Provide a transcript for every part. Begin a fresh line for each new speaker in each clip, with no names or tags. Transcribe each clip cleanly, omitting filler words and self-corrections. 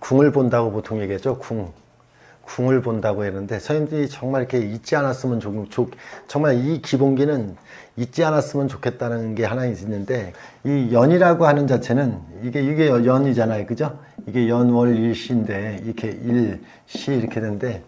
궁을 본다고 보통 얘기하죠. 궁을 본다고 했는데 선생님들이 정말 이렇게 잊지 않았으면 정말 이 기본기는 잊지 않았으면 좋겠다는 게 하나 있는데, 이 연이라고 하는 자체는 이게 연이잖아요, 그죠? 이게 연월일시인데 이렇게 일시 이렇게 되는데,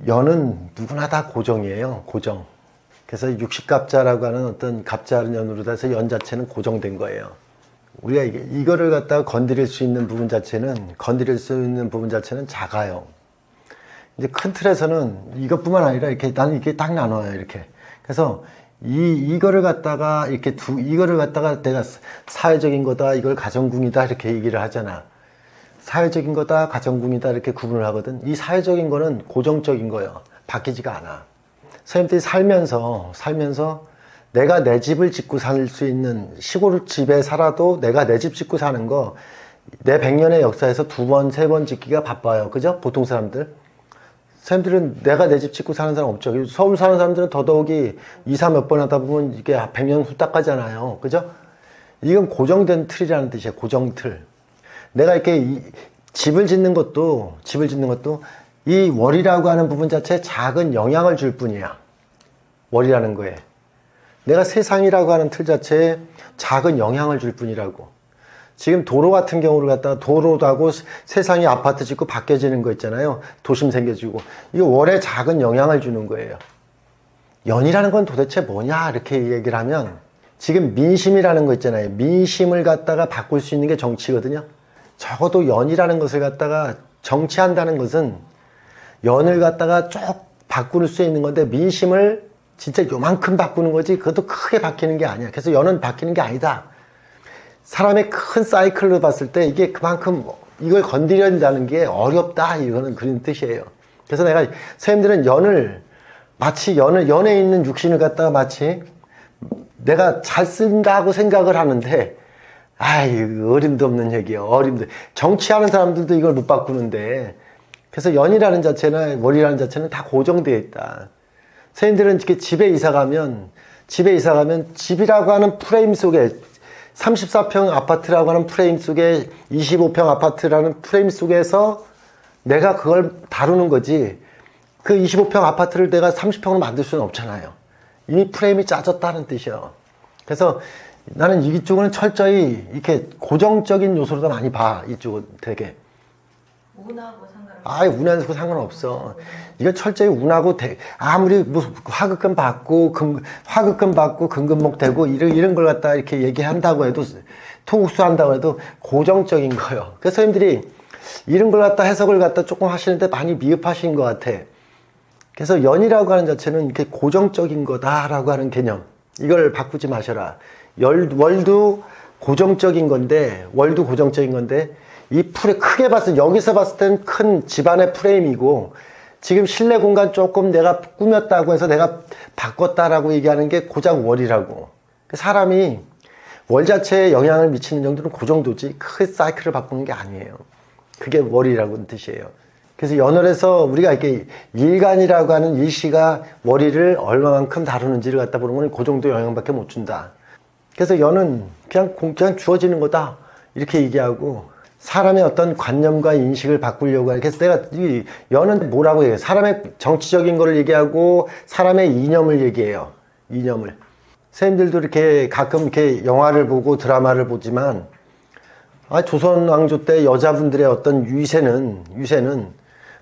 연은 누구나 다 고정이에요. 고정. 그래서 60갑자라고 하는 어떤 갑자는 연으로 돼서 연 자체는 고정된 거예요. 우리가 이거를 갖다가 건드릴 수 있는 부분 자체는 작아요. 이제 큰 틀에서는 이것뿐만 아니라 이렇게 나는 이게 딱 나눠요, 이렇게. 그래서 이거를 갖다가 이거를 갖다가 내가 사회적인 거다, 이걸 가정궁이다 이렇게 얘기를 하잖아. 사회적인 거다, 가정궁이다 이렇게 구분을 하거든. 이 사회적인 거는 고정적인 거예요. 바뀌지가 않아. 선생님들이 살면서 내가 내 집을 짓고 살 수 있는 시골집에 살아도 내가 내 집 짓고 사는 거, 내 100년의 역사에서 2번, 3번 짓기가 바빠요. 그죠? 보통 사람들. 선생님들은 내가 내 집 짓고 사는 사람 없죠. 서울 사는 사람들은 더더욱이 이사 몇 번 하다 보면 이게 100년 후딱 가잖아요. 그죠? 이건 고정된 틀이라는 뜻이에요. 고정틀. 내가 이렇게 집을 짓는 것도 이 월이라고 하는 부분 자체에 작은 영향을 줄 뿐이야. 월이라는 거에. 내가 세상이라고 하는 틀 자체에 작은 영향을 줄 뿐이라고. 지금 도로 같은 경우를 갖다가 도로도 하고 세상이 아파트 짓고 바뀌어지는 거 있잖아요. 도심 생겨지고. 이거 월에 작은 영향을 주는 거예요. 연이라는 건 도대체 뭐냐 이렇게 얘기를 하면, 지금 민심이라는 거 있잖아요. 민심을 갖다가 바꿀 수 있는 게 정치거든요. 적어도 연이라는 것을 갖다가 정치한다는 것은 연을 갖다가 쭉 바꿀 수 있는 건데, 민심을 진짜 요만큼 바꾸는 거지 그것도 크게 바뀌는 게 아니야. 그래서 연은 바뀌는 게 아니다. 사람의 큰 사이클로 봤을 때 이게 그만큼 이걸 건드려야 된다는 게 어렵다, 이거는 그런 뜻이에요. 그래서 내가 선생님들은 연을 마치 연에 있는 육신을 갖다가 마치 내가 잘 쓴다고 생각을 하는데, 어림도 없는 얘기예요. 정치하는 사람들도 이걸 못 바꾸는데. 그래서 연이라는 자체나 월이라는 자체는 다 고정되어 있다. 선생님들은 이렇게 집에 이사 가면 집이라고 하는 프레임 속에, 34평 아파트라고 하는 프레임 속에, 25평 아파트라는 프레임 속에서 내가 그걸 다루는 거지, 그 25평 아파트를 내가 30평으로 만들 수는 없잖아요. 이미 프레임이 짜졌다는 뜻이에요. 그래서 나는 이쪽은 철저히 이렇게 고정적인 요소로 많이 봐. 이쪽은 되게.
운하고 상관없어.
운하고 상관없어. 이거 철저히 운하고 아무리 뭐 화급금 받고 금금목 되고 이런 걸 갖다 이렇게 얘기한다고 해도, 토국수 한다고 해도 고정적인 거예요. 그래서 선생님들이 이런 걸 갖다 해석을 갖다 조금 하시는데 많이 미흡하신 것 같아. 그래서 연이라고 하는 자체는 이렇게 고정적인 거다라고 하는 개념. 이걸 바꾸지 마셔라. 월도 고정적인 건데, 이 크게 여기서 봤을 땐 큰 집안의 프레임이고, 지금 실내 공간 조금 내가 꾸몄다고 해서 내가 바꿨다라고 얘기하는 게 고작 월이라고. 사람이 월 자체에 영향을 미치는 정도는 그 정도지, 크게 사이클을 바꾸는 게 아니에요. 그게 월이라고 뜻이에요. 그래서 연월에서 우리가 이렇게 일간이라고 하는 일시가 월이를 얼마만큼 다루는지를 갖다 보는 건 그 정도 영향밖에 못 준다. 그래서 연은 그냥 주어지는 거다, 이렇게 얘기하고, 사람의 어떤 관념과 인식을 바꾸려고 해. 그래서 내가 이 연은 뭐라고 해요? 사람의 정치적인 거를 얘기하고 사람의 이념을 얘기해요. 이념을. 선생님들도 이렇게 가끔 이렇게 영화를 보고 드라마를 보지만, 조선 왕조 때 여자분들의 어떤 유세는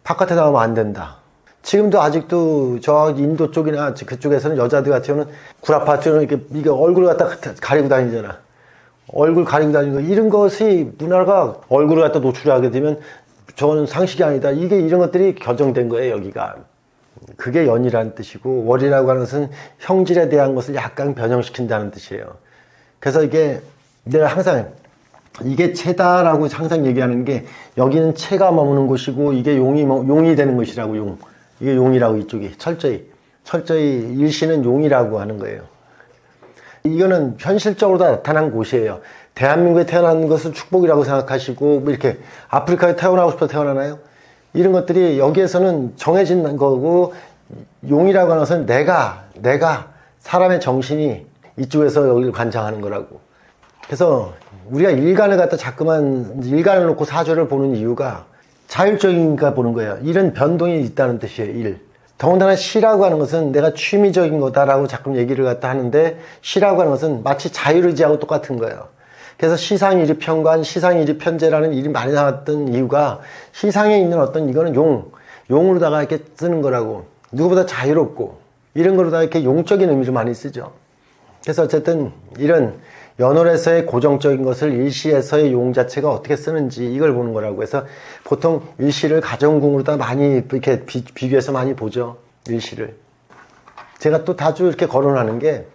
바깥에 나오면 안 된다. 지금도 아직도 저 인도 쪽이나 그쪽에서는 여자들 같은 경우는 구라파트는 이게 얼굴을 갖다 가리고 다니잖아. 얼굴 가리고 다니는 거, 이런 것이 문화가 얼굴을 갖다 노출하게 되면 저는 상식이 아니다. 이런 것들이 겨정된 거예요, 여기가. 그게 연이라는 뜻이고, 월이라고 하는 것은 형질에 대한 것을 약간 변형시킨다는 뜻이에요. 그래서 이게 내가 항상 이게 체다라고 항상 얘기하는 게, 여기는 체가 머무는 곳이고 이게 용이 되는 것이라고. 이게 용이라고, 이쪽이 철저히 일시는 용이라고 하는 거예요. 이거는 현실적으로 다 나타난 곳이에요. 대한민국에 태어난 것을 축복이라고 생각하시고, 뭐 이렇게 아프리카에 태어나고 싶어서 태어나나요? 이런 것들이 여기에서는 정해진 거고, 용이라고 하는 것은 내가 사람의 정신이 이쪽에서 여기를 관장하는 거라고. 그래서 우리가 일간을 갖다 자꾸만 일간을 놓고 사주를 보는 이유가 자율적인가 보는 거예요. 일은 변동이 있다는 뜻이에요. 일. 더군다나 시라고 하는 것은 내가 취미적인 거다라고 자꾸 얘기를 갖다 하는데, 시라고 하는 것은 마치 자율의지하고 똑같은 거예요. 그래서 시상일이 편관, 시상일이 편재라는 일이 많이 나왔던 이유가, 시상에 있는 어떤 이거는 용으로다가 이렇게 쓰는 거라고, 누구보다 자유롭고 이런 거로다가 이렇게 용적인 의미를 많이 쓰죠. 그래서 어쨌든 이런 연월에서의 고정적인 것을 일시에서의 용 자체가 어떻게 쓰는지 이걸 보는 거라고 해서, 보통 일시를 가정궁으로다 많이 이렇게 비교해서 많이 보죠. 일시를. 제가 또 자주 이렇게 거론하는 게,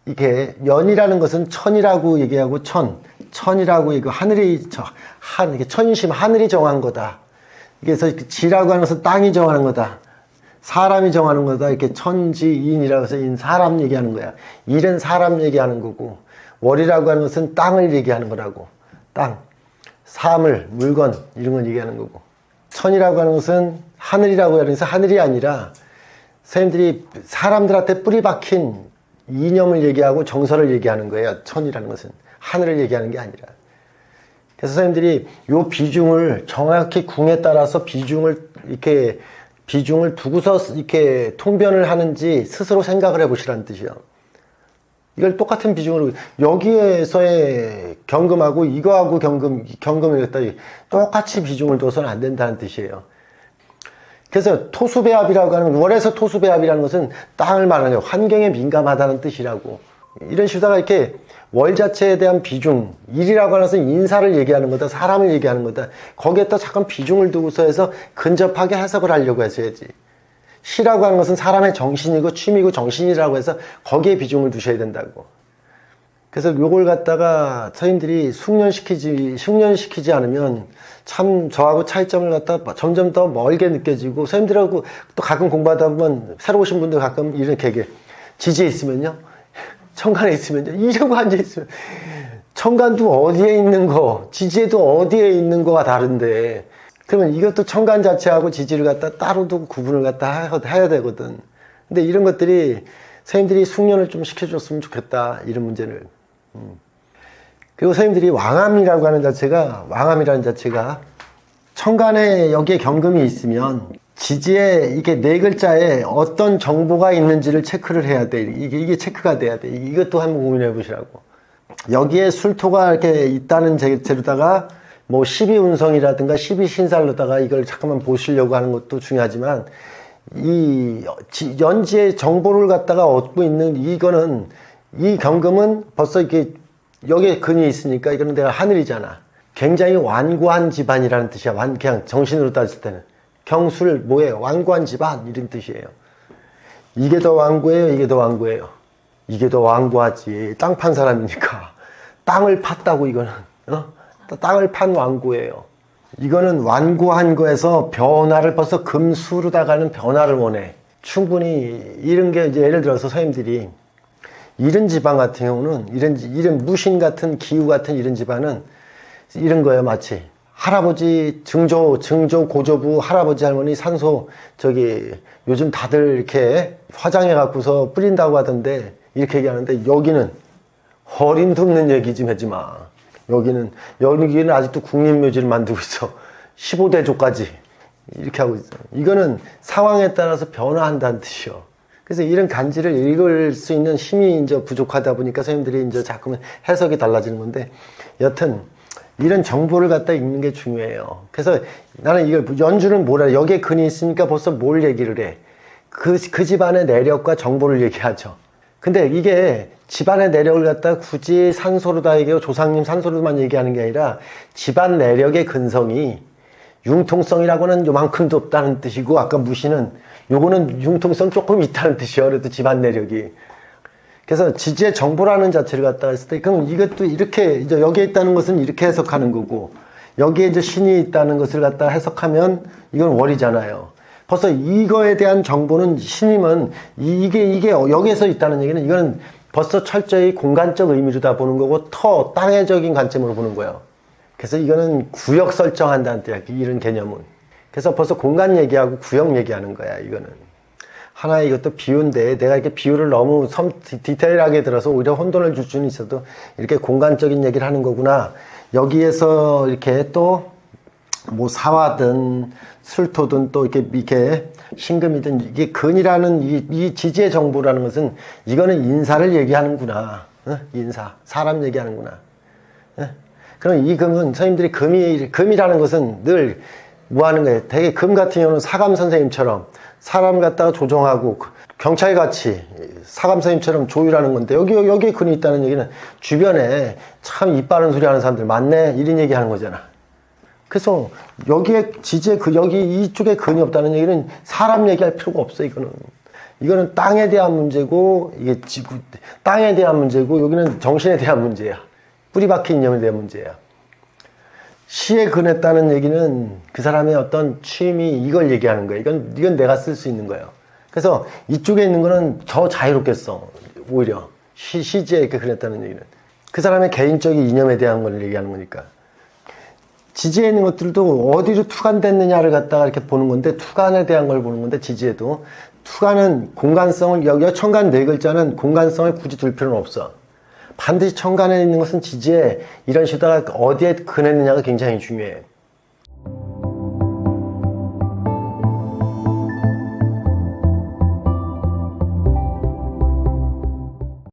이게 연이라는 것은 천이라고 얘기하고, 천이라고 얘기하고, 이게 천심, 하늘이 정한 거다. 그래서 지라고 하는 것은 땅이 정하는 거다. 사람이 정하는 거다. 이렇게 천지인이라고 해서 사람 얘기하는 거야. 일은 사람 얘기하는 거고, 월이라고 하는 것은 땅을 얘기하는 거라고. 땅, 사물, 물건 이런 걸 얘기하는 거고, 천이라고 하는 것은 하늘이라고 하는 것은 하늘이 아니라 선생님들이 사람들한테 뿌리 박힌 이념을 얘기하고 정서를 얘기하는 거예요. 천이라는 것은 하늘을 얘기하는 게 아니라. 그래서 선생님들이 요 비중을 정확히 궁에 따라서 비중을 두고서 이렇게 통변을 하는지 스스로 생각을 해보시라는 뜻이요. 이걸 똑같은 비중으로, 여기에서의 경금하고 이거하고 경금을 갖다 똑같이 비중을 둬서는 안 된다는 뜻이에요. 그래서 토수배합이라고 하는, 월에서 토수배합이라는 것은 땅을 말하는 거예요. 환경에 민감하다는 뜻이라고. 이런 식으로다가 이렇게 월 자체에 대한 비중, 일이라고 하는 것은 인사를 얘기하는 거다, 사람을 얘기하는 거다. 거기에다 잠깐 비중을 두고서 해서 근접하게 해석을 하려고 했어야지. 시라고 하는 것은 사람의 정신이고 취미고 정신이라고 해서 거기에 비중을 두셔야 된다고. 그래서 요걸 갖다가 선생님들이 숙련시키지 않으면 참 저하고 차이점을 갖다 점점 더 멀게 느껴지고, 선생님들하고 또 가끔 공부하다 보면 새로 오신 분들 가끔 이렇게 얘기해. 지지에 있으면요, 천간에 있으면요, 이러고 앉아있으면, 천간도 어디에 있는 거, 지지에도 어디에 있는 거가 다른데, 그러면 이것도 천간 자체하고 지지를 갖다 따로 두고 구분을 갖다 해야 되거든. 근데 이런 것들이 선생님들이 숙련을 좀 시켜줬으면 좋겠다, 이런 문제를. 그리고 선생님들이 왕암이라는 자체가 천간에 여기에 경금이 있으면 지지에 이게 네 글자에 어떤 정보가 있는지를 체크를 해야 돼. 이게 체크가 돼야 돼. 이것도 한번 고민해 보시라고. 여기에 술토가 이렇게 있다는 재료다가 뭐 12운성이라든가 12신살로다가 이걸 잠깐만 보시려고 하는 것도 중요하지만, 이 연지의 정보를 갖다가 얻고 있는 이거는, 이 경금은 벌써 이렇게 여기에 근이 있으니까 이거는 내가 하늘이잖아. 굉장히 완고한 집안이라는 뜻이야. 그냥 정신으로 따질 때는. 경술 뭐예요? 완고한 집안 이런 뜻이에요. 이게 더 완고해요? 이게 더 완고해요? 이게 더 완고하지. 땅 판 사람이니까. 땅을 팠다고 이거는. 땅을 판 완고예요. 이거는 완고한 거에서 변화를, 벌써 금수로다 가는 변화를 원해. 충분히 이런 게 이제 예를 들어서 선생님들이 이런 집안 같은 경우는, 이런 무신 같은 기후 같은 이런 집안은 이런 거예요. 마치 할아버지 증조 고조부 할아버지 할머니 산소 요즘 다들 이렇게 화장해 갖고서 뿌린다고 하던데 이렇게 얘기하는데, 여기는 허림도 없는 얘기 좀 하지 마. 여기는 아직도 국립묘지를 만들고 있어. 15대조까지 이렇게 하고 있어. 이거는 상황에 따라서 변화한다는 뜻이요. 그래서 이런 간지를 읽을 수 있는 힘이 이제 부족하다 보니까 선생님들이 이제 자꾸만 해석이 달라지는 건데, 여튼 이런 정보를 갖다 읽는 게 중요해요. 그래서 나는 이걸 연주는 뭐라, 여기에 근이 있으니까 벌써 뭘 얘기를 해. 그 집안의 내력과 정보를 얘기하죠. 근데 이게 집안의 내력을 갖다 굳이 산소로다 얘기하고 조상님 산소로만 얘기하는 게 아니라, 집안 내력의 근성이 융통성이라고는 요만큼도 없다는 뜻이고, 아까 무시는 요거는 융통성 조금 있다는 뜻이에요. 그래도 집안 내력이. 그래서 지지의 정보라는 자체를 갖다가 했을 때, 그럼 이것도 이렇게, 이제 여기에 있다는 것은 이렇게 해석하는 거고, 여기에 이제 신이 있다는 것을 갖다가 해석하면 이건 월이잖아요. 벌써 이거에 대한 정보는, 신임은 이게 여기에서 있다는 얘기는, 이거는 벌써 철저히 공간적 의미로 다 보는 거고, 땅의적인 관점으로 보는 거예요. 그래서 이거는 구역 설정한다는 뜻이야, 이런 개념은. 그래서 벌써 공간 얘기하고 구역 얘기하는 거야, 이거는. 하나의 이것도 비유인데 내가 이렇게 비유를 너무 디테일하게 들어서 오히려 혼돈을 줄 수는 있어도 이렇게 공간적인 얘기를 하는 거구나. 여기에서 이렇게 또 뭐 사화든 술토든 또 이렇게 신금이든 이게 근이라는 이 지지의 정보라는 것은 이거는 인사를 얘기하는구나. 인사. 사람 얘기하는구나. 그럼 이 금은 선생님들이 금이라는 것은 늘 뭐 하는 거예요? 되게 금 같은 경우는 사감 선생님처럼 사람 갖다가 조종하고 경찰같이 사감 선생님처럼 조율하는 건데 여기에 근이 있다는 얘기는 주변에 참 입 바른 소리 하는 사람들 많네 이런 얘기 하는 거잖아. 그래서 여기에 지지에 여기 이쪽에 근이 없다는 얘기는 사람 얘기할 필요가 없어. 이거는 땅에 대한 문제고 이게 지구 땅에 대한 문제고 여기는 정신에 대한 문제야. 뿌리 박힌 이념에 대한 문제야. 시에 근했다는 얘기는 그 사람의 어떤 취미 이걸 얘기하는 거야. 이건 내가 쓸 수 있는 거예요. 그래서 이쪽에 있는 거는 더 자유롭겠어. 오히려 시지에 이렇게 근했다는 얘기는 그 사람의 개인적인 이념에 대한 걸 얘기하는 거니까. 지지에 있는 것들도 어디로 투간됐느냐를 갖다가 이렇게 보는 건데 투간에 대한 걸 보는 건데 지지에도 투간은 공간성을 여기 천간 네 글자는 공간성을 굳이 둘 필요는 없어. 반드시 천간에 있는 것은 지지에 이런 식으로 어디에 근했느냐가 굉장히 중요해.